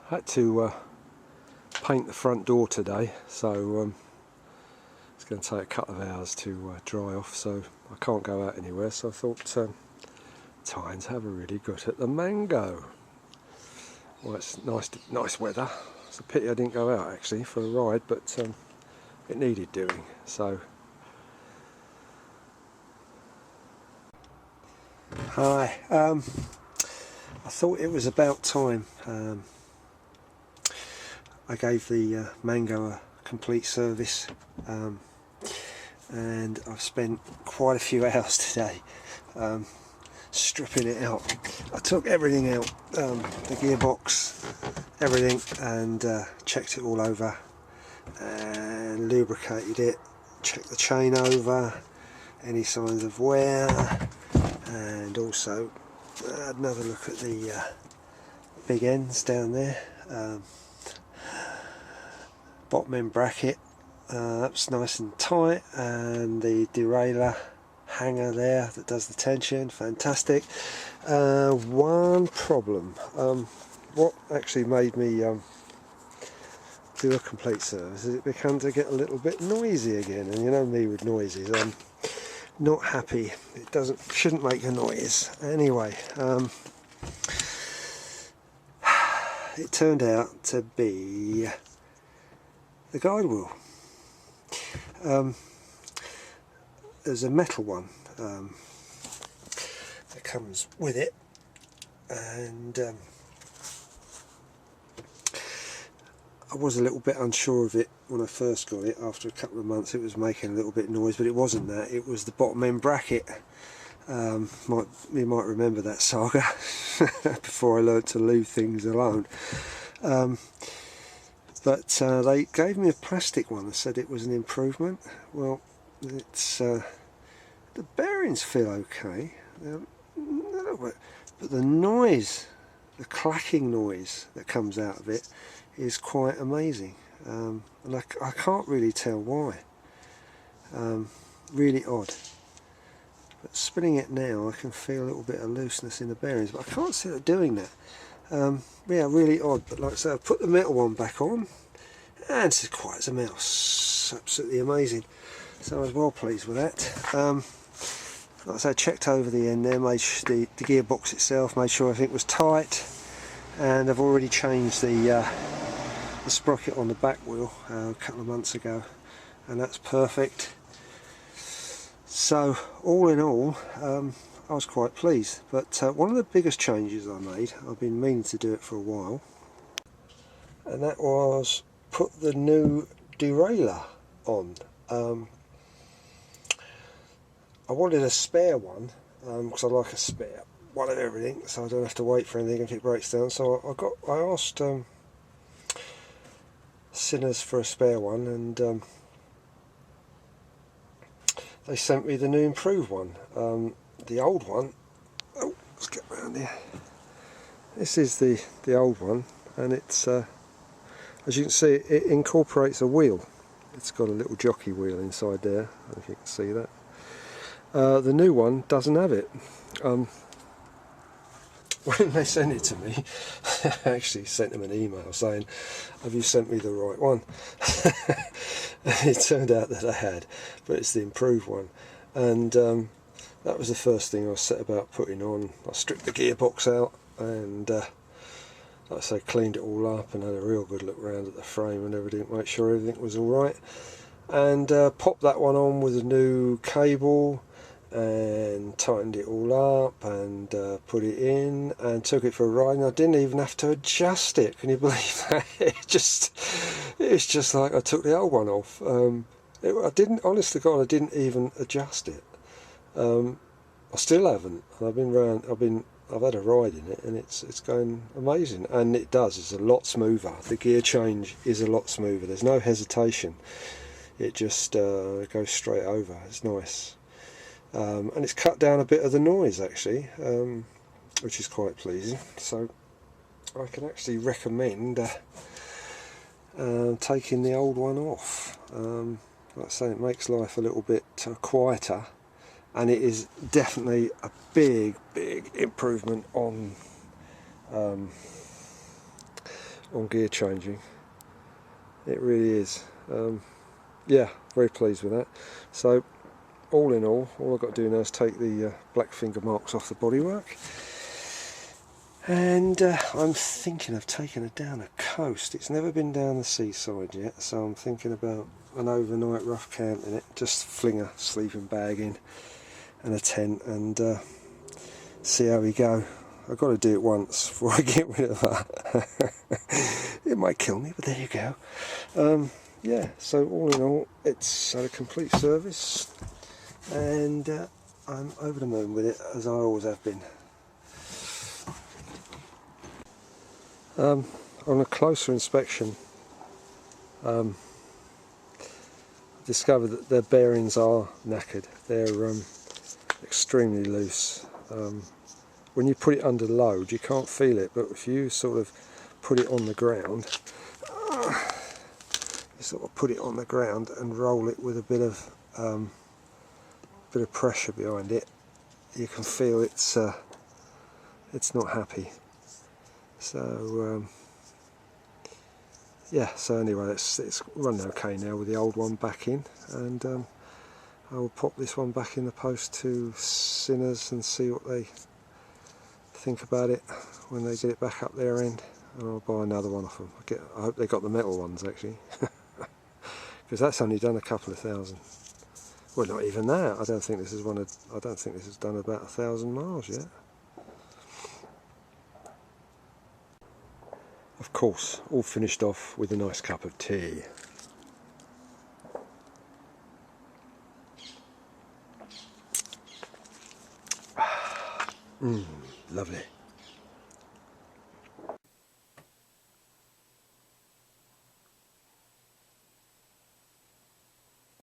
Had to paint the front door today, so it's going to take a couple of hours to dry off, so I can't go out anywhere, so I thought time to have a really good at the mango. Well, it's nice weather. It's a pity I didn't go out actually for a ride, but it needed doing. So hi, I thought it was about time I gave the mango a complete service, and I've spent quite a few hours today stripping it out. I took everything out, the gearbox, everything, and checked it all over and lubricated it, checked the chain over, any signs of wear, and also had another look at the big ends down there. Bottom end bracket, that's nice and tight, and the derailleur hanger there that does the tension, fantastic. One problem, what actually made me do a complete service is it began to get a little bit noisy again, and you know me with noises, I'm not happy. It shouldn't make a noise anyway. It turned out to be the guide wheel. There's a metal one that comes with it, and I was a little bit unsure of it when I first got it. After a couple of months it was making a little bit of noise, but it wasn't that, it was the bottom end bracket. You might remember that saga before I learnt to leave things alone. But they gave me a plastic one. They said it was an improvement. Well, it's the bearings feel okay, but the noise, the clacking noise that comes out of it is quite amazing, and I can't really tell why. Really odd. But spinning it now, I can feel a little bit of looseness in the bearings, but I can't see it doing that. Yeah, really odd. But like I said, I put the metal one back on, and it's as quiet as a mouse. Absolutely amazing. So I was well pleased with that. Like I said, I checked over the end there, made the gearbox itself, made sure everything was tight, and I've already changed the sprocket on the back wheel a couple of months ago, and that's perfect. So all in all, I was quite pleased. But one of the biggest changes I made, I've been meaning to do it for a while, and that was put the new derailleur on. I wanted a spare one, because I like a spare one of everything, so I don't have to wait for anything if it breaks down. So I asked Sinners for a spare one, and they sent me the new improved one. The old one, oh, let's get around here. This is the old one, and it's as you can see, it incorporates a wheel. It's got a little jockey wheel inside there, I don't know if you can see that. The new one doesn't have it. When they sent it to me, I actually sent them an email saying, have you sent me the right one? And it turned out that I had, but it's the improved one. And that was the first thing I set about putting on. I stripped the gearbox out, and like I say, cleaned it all up and had a real good look around at the frame and everything, make sure everything was alright, and popped that one on with a new cable and tightened it all up, and put it in and took it for a ride, and I didn't even have to adjust it. Can you believe that? It's just like I took the old one off. I didn't, honest to God, I didn't even adjust it. I still haven't. I've had a ride in it, and it's going amazing, and it does. It's a lot smoother. The gear change is a lot smoother. There's no hesitation. It just goes straight over. It's nice. And it's cut down a bit of the noise actually, which is quite pleasing. So I can actually recommend taking the old one off. Like I say, it makes life a little bit quieter, and it is definitely a big improvement on on gear changing. It really is. Yeah, very pleased with that. So all in all I've got to do now is take the black finger marks off the bodywork, and I'm thinking of taking it down a coast. It's never been down the seaside yet, so I'm thinking about an overnight rough camp in it. Just fling a sleeping bag in and a tent and see how we go. I've got to do it once before I get rid of that. It might kill me, but there you go. Yeah, so all in all, it's had a complete service, and I'm over the moon with it, as I always have been. On a closer inspection, I discovered that their bearings are knackered. They're extremely loose. When you put it under load, you can't feel it, but if you sort of put it on the ground, you sort of put it on the ground and roll it with a bit of pressure behind it, you can feel it's not happy. So yeah, so anyway, it's running okay now with the old one back in, and I will pop this one back in the post to Sinners and see what they think about it when they get it back up their end, and I'll buy another one off them. I hope they got the metal ones actually, because that's only done a couple of thousand. Well, not even that. I don't think this is done about 1,000 miles yet. Of course, all finished off with a nice cup of tea. Lovely.